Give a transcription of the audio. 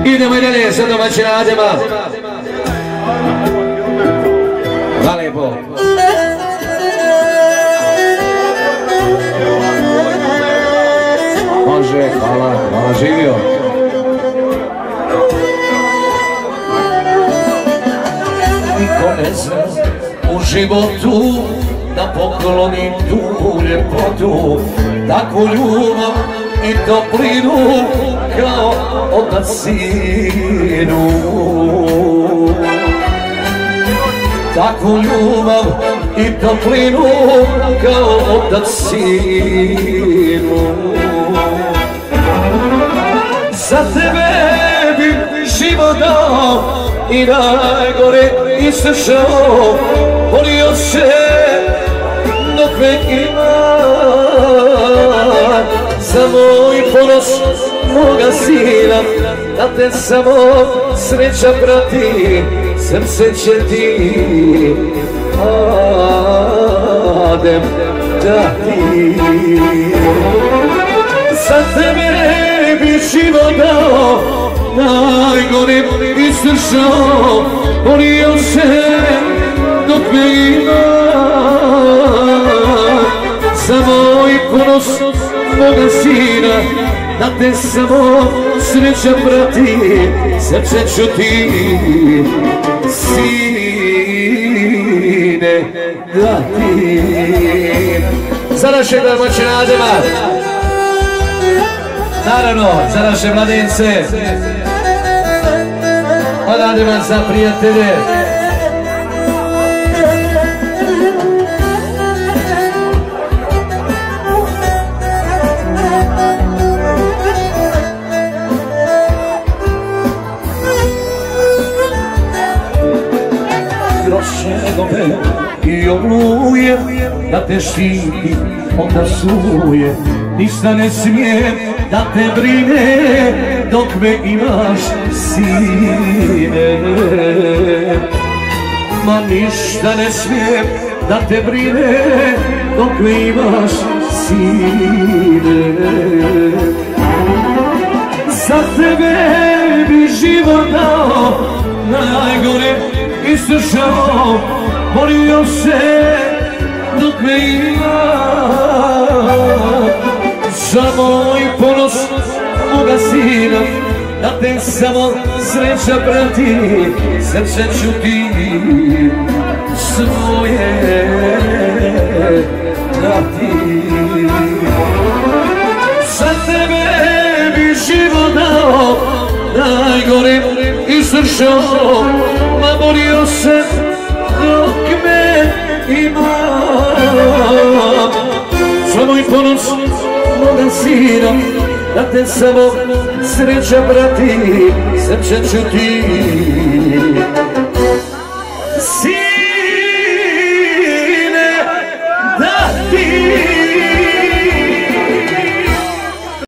Idemo i dalje sa domaćinadima. Hvala lijepo. Može, hvala živio. Niko ne zna u životu da poklonim tu ljepotu, takvu ljubav i toplinu kao otac sinu. Takvu ljubav i toplinu kao otac sinu. Za tebe bi život dao i najgore istršao, volio se dok me ima. Za moj ponos moga sina, da te samo sreća prati, srce će ti Adem dati. Za tebe bi život dao, najgore istršao, volio se dok me ima. Za moj ponos moga sina, da te samo sreća prati, srce ću ti, sine, dati. Za naše domaćinadima, naravno, za naše mladince, odadima za prijatelje. I oluje da te štiti od suje, ništa ne smije da te brine dok me imaš, sine. Ma ništa ne smije da te brine dok me imaš, sine. Za tebe bi život dao, najgore istršao, volio se dok me ima. Za moj ponos moga sina, da te samo sreća prati, srce ću ti svoje dati. Za tebe bi život dao, najgore istršao, ma volio se dok me ima. Za moj ponos moga sina, da te samo sreća prati, srce ću ti